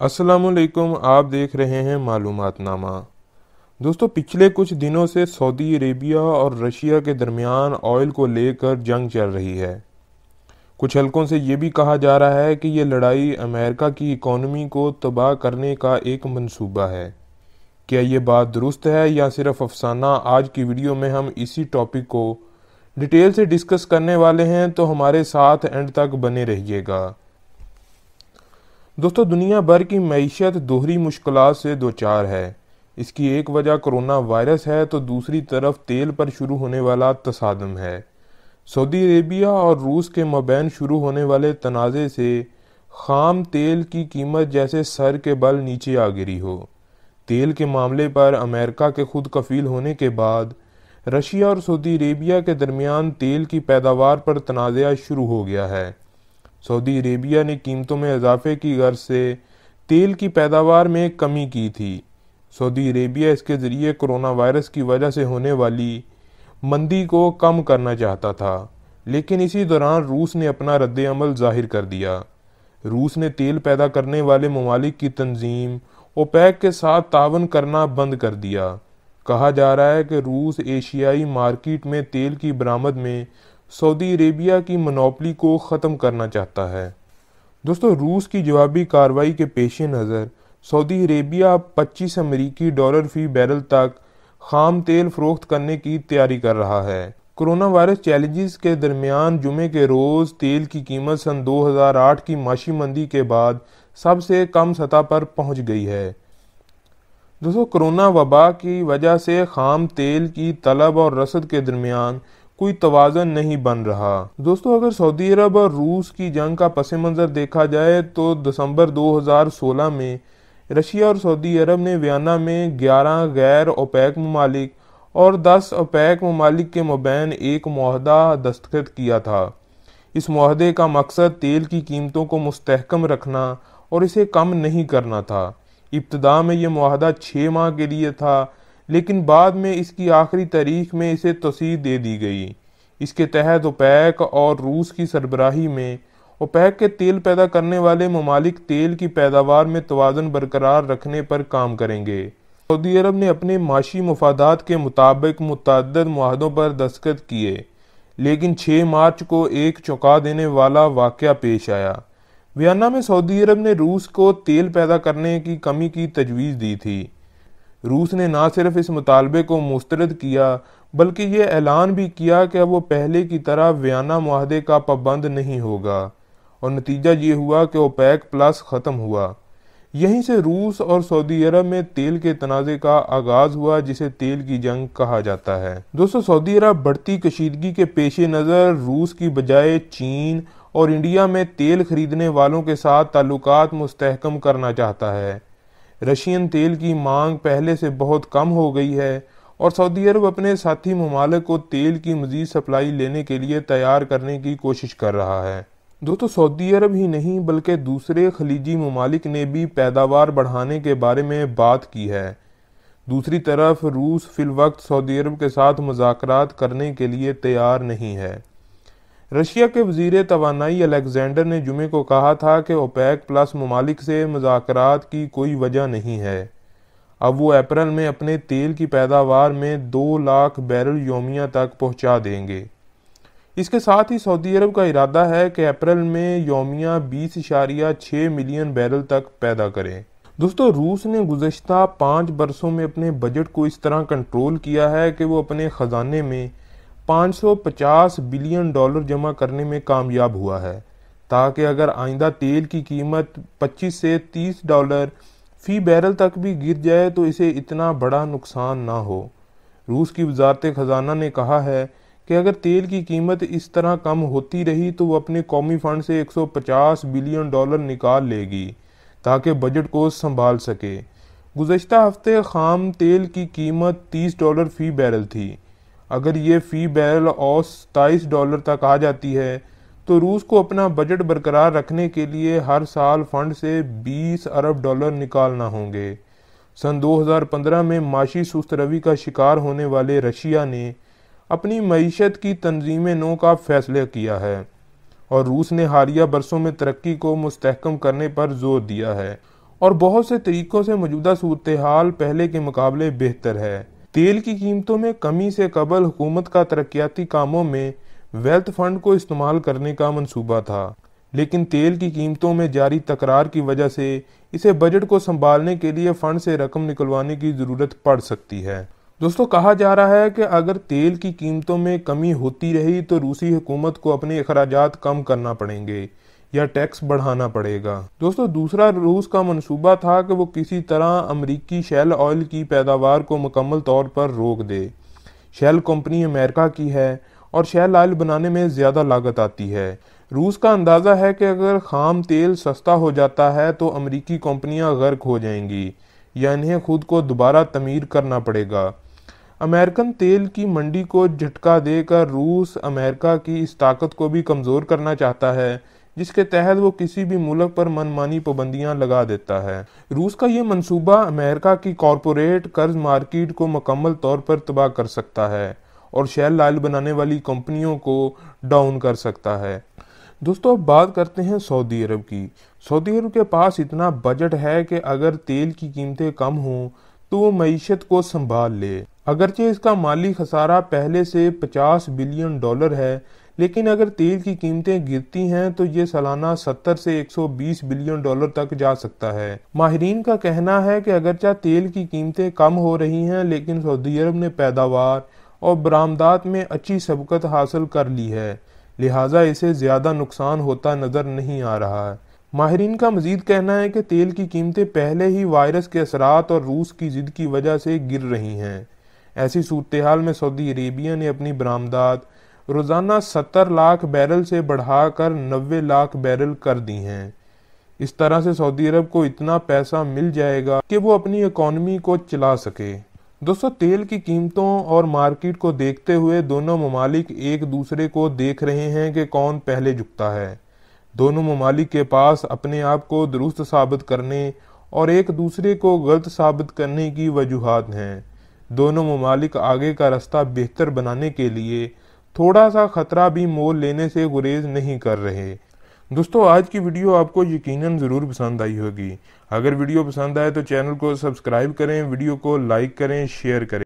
अस्सलाम वालेकुम। आप देख रहे हैं मालूमात नामा। दोस्तों, पिछले कुछ दिनों से सऊदी अरेबिया और रशिया के दरमियान ऑयल को लेकर जंग चल रही है। कुछ हलकों से ये भी कहा जा रहा है कि ये लड़ाई अमेरिका की इकोनॉमी को तबाह करने का एक मंसूबा है। क्या ये बात दुरुस्त है या सिर्फ अफसाना? आज की वीडियो में हम इसी टॉपिक को डिटेल से डिस्कस करने वाले हैं, तो हमारे साथ एंड तक बने रहिएगा। दोस्तों, दुनिया भर की मईशत दोहरी मुश्किलात से दोचार है। इसकी एक वजह कोरोना वायरस है, तो दूसरी तरफ तेल पर शुरू होने वाला तसादम है। सऊदी अरेबिया और रूस के मबैन शुरू होने वाले तनाज़े से खाम तेल की कीमत जैसे सर के बल नीचे आ गिरी हो। तेल के मामले पर अमेरिका के खुद कफील होने के बाद रशिया और सऊदी अरेबिया के दरमियान तेल की पैदावार पर तनाज़ा शुरू हो गया है। सऊदी अरेबिया ने कीमतों में इजाफे की गर्ज से तेल की पैदावार में कमी की थी। सऊदी अरेबिया इसके ज़रिए कोरोना वायरस की वजह से होने वाली मंदी को कम करना चाहता था, लेकिन इसी दौरान रूस ने अपना रद्द अमल जाहिर कर दिया। रूस ने तेल पैदा करने वाले ममालिक की तंजीम ओपेक के साथ तावन करना बंद कर दिया। कहा जा रहा है कि रूस एशियाई मार्केट में तेल की बरामद में सऊदी अरेबिया की मोनोपली को ख़त्म करना चाहता है। दोस्तों, रूस की जवाबी कार्रवाई के पेश नज़र सऊदी अरेबिया $25 अमेरिकी फी बैरल तक खाम तेल फरोख्त करने की तैयारी कर रहा है। कोरोना वायरस चैलेंजेस के दरमियान जुमे के रोज़ तेल की कीमत सन 2008 की माशी मंदी के बाद सबसे कम सतह पर पहुंच गई है। दोस्तों, कोरोना वबा की वजह से खाम तेल की तलब और रसद के दरमियान कोई तवाज़न नहीं बन रहा। दोस्तों, अगर सऊदी अरब और रूस की जंग का पस मंज़र देखा जाए तो दिसंबर 2016 में रशिया और सऊदी अरब ने वियना में 11 गैर ओपेक ममालिक और 10 ओपेक ममालिक के मबैन एक मुआहदा दस्तखत किया था। इस मुआहदे का मकसद तेल की कीमतों को मुस्तहकम रखना और इसे कम नहीं करना था। इब्तिदा में यह मुआहदा 6 माह के लिए था, लेकिन बाद में इसकी आखिरी तारीख में इसे तोसी दे दी गई। इसके तहत ओपेक और रूस की सरबराही में ओपेक के तेल पैदा करने वाले ममालिक तेल की पैदावार में तवाज़न बरकरार रखने पर काम करेंगे। सऊदी अरब ने अपने माशी मुफादात के मुताबिक मुतअद्दिद मुआहदों पर दस्तखत किए, लेकिन 6 मार्च को एक चौंका देने वाला वाक़या पेश आया। वियना में सऊदी अरब ने रूस को तेल पैदा करने की कमी की तजवीज़ दी थी। रूस ने न सिर्फ इस मुतालबे को मुस्तरद किया, बल्कि ये ऐलान भी किया कि वो पहले की तरह वियना मुआहदे का पाबंद नहीं होगा, और नतीजा ये हुआ कि ओपेक प्लस ख़त्म हुआ। यहीं से रूस और सऊदी अरब में तेल के तनाज़े का आगाज़ हुआ, जिसे तेल की जंग कहा जाता है। दोस्तों, सऊदी अरब बढ़ती कशीदगी के पेश नज़र रूस की बजाय चीन और इंडिया में तेल खरीदने वालों के साथ ताल्लुकात मुस्तहकम करना चाहता है। रशियन तेल की मांग पहले से बहुत कम हो गई है और सऊदी अरब अपने साथी ममालिक को तेल की मज़ीद सप्लाई लेने के लिए तैयार करने की कोशिश कर रहा है। दोस्तों, सऊदी अरब ही नहीं बल्कि दूसरे खलीजी ममालिक ने भी पैदावार बढ़ाने के बारे में बात की है। दूसरी तरफ रूस फिलवक्त सऊदी अरब के साथ मुज़ाकरात करने के लिए तैयार नहीं है। रशिया के वज़ीर तवानाई अलेक्जेंडर ने जुमे को कहा था कि ओपेक प्लस ममालिक से मुज़ाकरात की कोई वजह नहीं है। अब वो अप्रैल में अपने तेल की पैदावार में 2 लाख बैरल योमिया तक पहुंचा देंगे। इसके साथ ही सऊदी अरब का इरादा है कि अप्रैल में योमिया 20.6 मिलियन बैरल तक पैदा करें। दोस्तों, रूस ने गुज़श्ता 5 बरसों में अपने बजट को इस तरह कंट्रोल किया है कि वो अपने ख़जाने में $550 बिलियन जमा करने में कामयाब हुआ है, ताकि अगर आइंदा तेल की कीमत $25 से $30 फी बैरल तक भी गिर जाए तो इसे इतना बड़ा नुकसान ना हो। रूस की वजारत खजाना ने कहा है कि अगर तेल की कीमत इस तरह कम होती रही तो वो अपने कौमी फंड से $150 बिलियन निकाल लेगी, ताकि बजट को संभाल सके। गुज़श्ता हफ्ते खाम तेल की कीमत $30 फी बैरल थी। अगर ये फ़ी बैरल और $27 तक आ जाती है तो रूस को अपना बजट बरकरार रखने के लिए हर साल फंड से $20 अरब निकालना होंगे। सन 2015 में माशी सुस्त रवी का शिकार होने वाले रशिया ने अपनी मईशत की तंजीम नौ का फैसला किया है और रूस ने हालिया बरसों में तरक्की को मुस्तहकम करने पर जोर दिया है। और बहुत से तरीकों से मौजूदा सूरत-ए-हाल पहले के मुकाबले बेहतर है। तेल की कीमतों में कमी से कबल हुकूमत का तरक्याती कामों में वेल्थ फंड को इस्तेमाल करने का मंसूबा था, लेकिन तेल की कीमतों में जारी तकरार की वजह से इसे बजट को संभालने के लिए फंड से रकम निकलवाने की ज़रूरत पड़ सकती है। दोस्तों, कहा जा रहा है कि अगर तेल की कीमतों में कमी होती रही तो रूसी हुकूमत को अपने अखराजात कम करना पड़ेंगे या टैक्स बढ़ाना पड़ेगा। दोस्तों, दूसरा रूस का मंसूबा था कि वो किसी तरह अमरीकी शेल ऑयल की पैदावार को मुकम्मल तौर पर रोक दे। शेल कंपनी अमेरिका की है और शेल ऑयल बनाने में ज़्यादा लागत आती है। रूस का अंदाज़ा है कि अगर खाम तेल सस्ता हो जाता है तो अमरीकी कंपनियां गर्क हो जाएंगी या इन्हें खुद को दोबारा तमीर करना पड़ेगा। अमेरिकन तेल की मंडी को झटका देकर रूस अमेरिका की इस ताकत को भी कमज़ोर करना चाहता है, जिसके तहत वो किसी भी मुल्क पर मनमानी पाबंदियां लगा देता है। रूस का ये मंसूबा अमेरिका की कॉरपोरेट कर्ज मार्केट को मुकम्मल तौर पर तबाह कर सकता है और शेल ऑयल बनाने वाली कंपनियों को डाउन कर सकता है। दोस्तों, अब बात करते हैं सऊदी अरब की। सऊदी अरब के पास इतना बजट है कि अगर तेल की कीमतें कम हों तो वो मईशत को संभाल ले। अगरचे इसका माली खसारा पहले से $50 बिलियन है, लेकिन अगर तेल की कीमतें गिरती हैं तो ये सालाना 70 से 120 बिलियन डॉलर तक जा सकता है। माहिरीन का कहना है कि अगरचे तेल की कीमतें कम हो रही हैं, लेकिन सऊदी अरब ने पैदावार और बरामदात में अच्छी सबकत हासिल कर ली है, लिहाजा इसे ज़्यादा नुकसान होता नज़र नहीं आ रहा है। माहिरीन का मजीद कहना है कि तेल की कीमतें पहले ही वायरस के असरात और रूस की ज़िद की वजह से गिर रही हैं। ऐसी सूरत-ए-हाल में सऊदी अरेबिया ने अपनी बरामदात रोज़ाना 70 लाख बैरल से बढ़ाकर 90 लाख बैरल कर दी हैं। इस तरह से सऊदी अरब को इतना पैसा मिल जाएगा कि वो अपनी इकॉनमी को चला सके। दोस्तों, तेल की कीमतों और मार्केट को देखते हुए दोनों ममालिक एक दूसरे को देख रहे हैं कि कौन पहले झुकता है। दोनों ममालिक के पास अपने आप को दुरुस्त साबित करने और एक दूसरे को गलत साबित करने की वजूहात हैं। दोनों ममालिक आगे का रास्ता बेहतर बनाने के लिए थोड़ा सा खतरा भी मोल लेने से गुरेज नहीं कर रहे। दोस्तों, आज की वीडियो आपको यकीनन ज़रूर पसंद आई होगी। अगर वीडियो पसंद आए तो चैनल को सब्सक्राइब करें, वीडियो को लाइक करें, शेयर करें।